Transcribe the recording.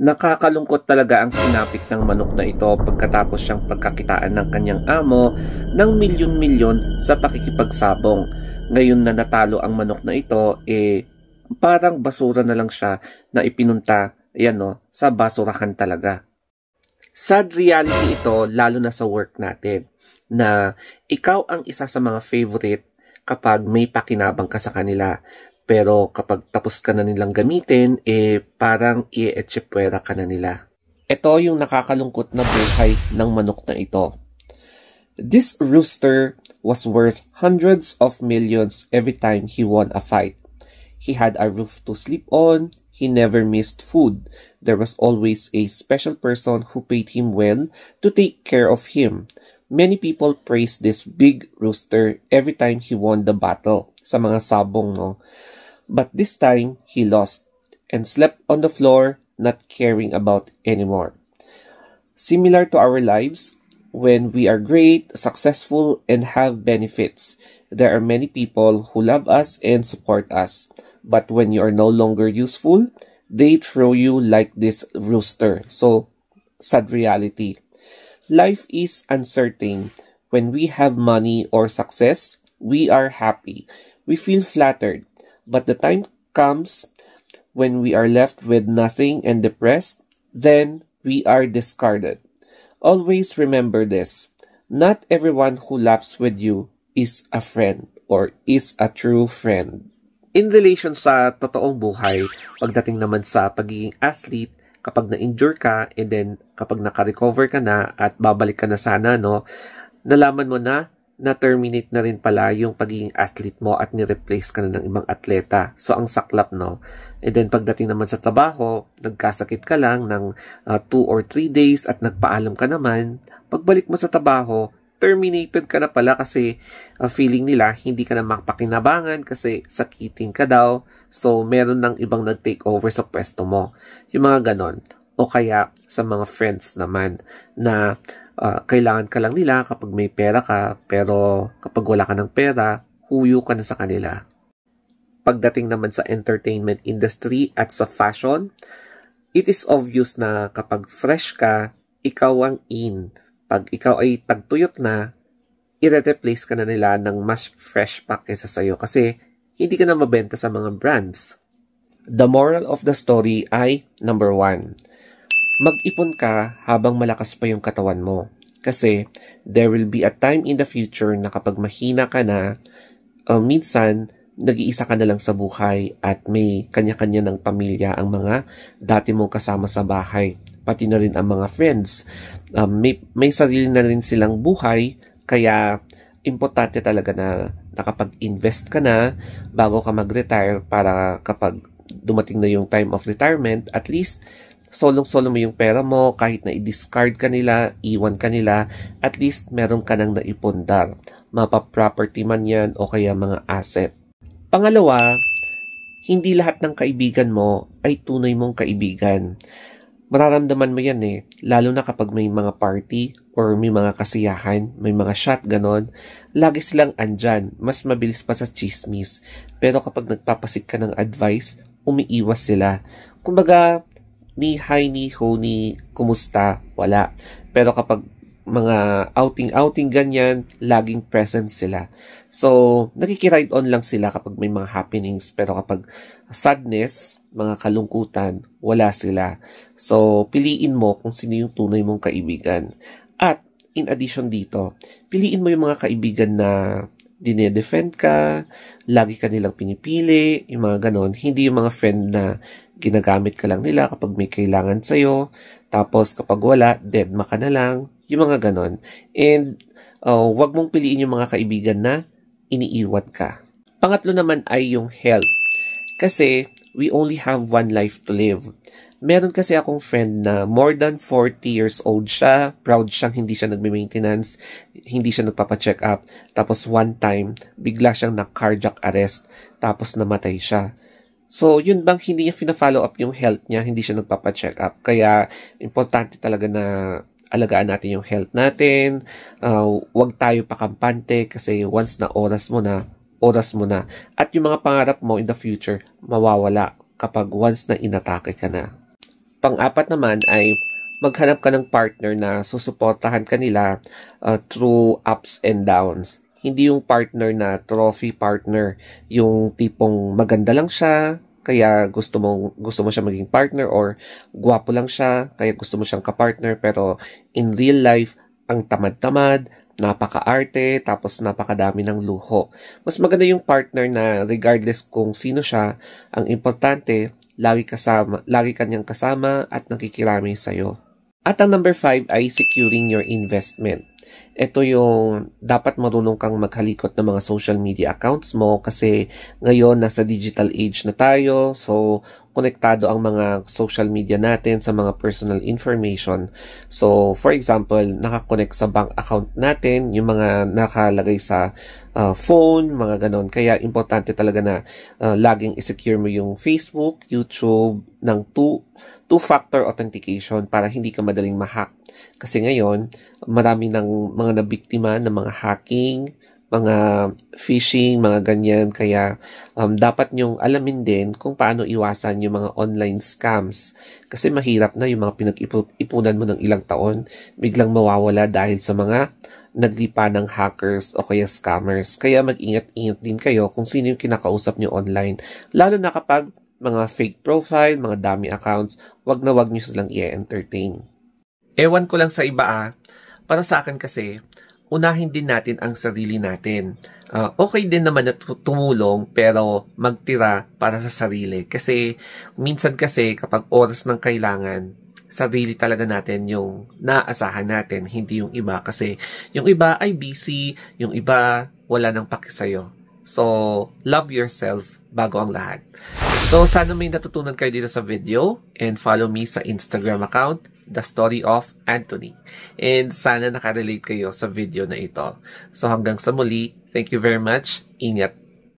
Nakakalungkot talaga ang sinapit ng manok na ito pagkatapos siyang pagkakitaan ng kanyang amo ng milyon-milyon sa pakikipagsabong. Ngayon na natalo ang manok na ito, parang basura na lang siya na ipinunta sa basurahan talaga. Sad reality ito lalo na sa work natin na ikaw ang isa sa mga favorite kapag may pakinabang ka sa kanila. Pero kapag tapos ka na nilang gamitin, parang i-etsipwera ka na nila. Ito yung nakakalungkot na buhay ng manok na ito. This rooster was worth hundreds of millions every time he won a fight. He had a roof to sleep on. He never missed food. There was always a special person who paid him well to take care of him. Many people praised this big rooster every time he won the battle. Sa mga sabong, no? But this time, he lost and slept on the floor, not caring about anymore. Similar to our lives, when we are great, successful, and have benefits, there are many people who love us and support us. But when you are no longer useful, they throw you like this rooster. So, sad reality. Life is uncertain. When we have money or success, we are happy. We feel flattered. But the time comes when we are left with nothing and depressed, then we are discarded. Always remember this. Not everyone who laughs with you is a friend or is a true friend. In relation sa totoong buhay, pagdating naman sa pagiging athlete, kapag na-injure ka and then kapag naka-recover ka na at babalik ka na sana, nalaman mo na-terminate na rin pala yung pagiging athlete mo at ni-replace ka na ng ibang atleta. So, ang saklap, no? And then, pagdating naman sa trabaho, nagkasakit ka lang ng 2 or 3 days at nagpaalam ka naman. Pagbalik mo sa trabaho, terminated ka na pala kasi feeling nila hindi ka na makapakinabangan kasi sakitin ka daw. So, meron ng ibang nag-take over sa pwesto mo. Yung mga ganon. O kaya sa mga friends naman na kailangan ka lang nila kapag may pera ka, pero kapag wala ka ng pera, huyo ka na sa kanila. Pagdating naman sa entertainment industry at sa fashion, it is obvious na kapag fresh ka, ikaw ang in. Pag ikaw ay tagtuyot na, i-replace ka na nila ng mas fresh pa kaysa sa'yo kasi hindi ka na mabenta sa mga brands. The moral of the story ay number 1. Mag-ipon ka habang malakas pa yung katawan mo. Kasi there will be a time in the future na kapag mahina ka na, minsan nag-iisa ka na lang sa buhay at may kanya-kanya ng pamilya ang mga dati mong kasama sa bahay. Pati na rin ang mga friends. May sarili na rin silang buhay, kaya importante talaga na nakapag-invest ka na bago ka mag-retire para kapag dumating na yung time of retirement, at least solong-solo mo yung pera mo, kahit na i-discard ka nila, iwan ka nila, at least meron ka nang naipundar. Mapa-property man yan o kaya mga asset. Pangalawa, hindi lahat ng kaibigan mo ay tunay mong kaibigan. Mararamdaman mo yan lalo na kapag may mga party or may mga kasiyahan, may mga shot ganon, lagi silang andyan, mas mabilis pa sa chismis. Pero kapag nagpapasik ka ng advice, umiiwas sila. Kumbaga, ni hi, ni ho, ni kumusta, wala. Pero kapag mga outing ganyan, laging present sila. So, nakikiride on lang sila kapag may mga happenings. Pero kapag sadness, mga kalungkutan, wala sila. So, piliin mo kung sino yung tunay mong kaibigan. At, in addition dito, piliin mo yung mga kaibigan na dinedefend ka, lagi ka nilang pinipili, yung mga ganon. Hindi yung mga friend na ginagamit ka lang nila kapag may kailangan sa'yo. Tapos kapag wala, deadma ka na lang. Yung mga ganon. And wag mong piliin yung mga kaibigan na iniiwan ka. Pangatlo naman ay yung health. Kasi we only have one life to live. Meron kasi akong friend na more than 40 years old siya. Proud siyang hindi siya nagme-maintenance. Hindi siya nagpapa-check up. Tapos one time, bigla siyang na-cardiac arrest. Tapos namatay siya. So, yun bang hindi niya fina-follow up yung health niya, hindi siya nagpapa-check up. Kaya, importante talaga na alagaan natin yung health natin. Huwag tayo pakampante kasi once na oras mo na. At yung mga pangarap mo in the future, mawawala kapag once na inatake ka na. Pang-apat naman ay maghanap ka ng partner na susuportahan ka nila through ups and downs. Hindi yung partner na trophy partner, yung tipong maganda lang siya, kaya gusto mo siya maging partner, or gwapo lang siya, kaya gusto mo siyang kapartner, pero in real life, ang tamad-tamad, napaka-arte, tapos napakadami ng luho. Mas maganda yung partner na regardless kung sino siya, ang importante, lagi kanyang kasama at nakikirami sa'yo. At ang number 5 ay securing your investment. Ito yung dapat marunong kang maghalikot ng mga social media accounts mo kasi ngayon nasa digital age na tayo. So, konektado ang mga social media natin sa mga personal information. So, for example, nakakonect sa bank account natin, yung mga nakalagay sa phone, mga ganon. Kaya importante talaga na laging isecure mo yung Facebook, YouTube ng two-factor authentication para hindi ka madaling ma-hack. Kasi ngayon, marami ng mga nabiktima ng mga hacking, mga phishing, mga ganyan. Kaya dapat nyong alamin din kung paano iwasan yung mga online scams. Kasi mahirap na yung mga pinag-ipunan mo ng ilang taon, biglang mawawala dahil sa mga naglipa ng hackers o kaya scammers. Kaya mag-ingat-ingat din kayo kung sino yung kinakausap nyo online. Lalo na kapag mga fake profile, mga dummy accounts, wag nyo silang i-entertain. Ewan ko lang sa iba para sa akin kasi, unahin din natin ang sarili natin. Okay din naman na tumulong pero magtira para sa sarili. Kasi minsan kasi kapag oras ng kailangan, sarili talaga natin yung naasahan natin, hindi yung iba. Kasi yung iba ay busy, yung iba wala nang paki sa'yo. So, love yourself bago ang lahat. So, sana may natutunan kayo dito sa video and follow me sa Instagram account, The Story of Anthony. And sana nakarelate kayo sa video na ito. So, hanggang sa muli, thank you very much. Ingat.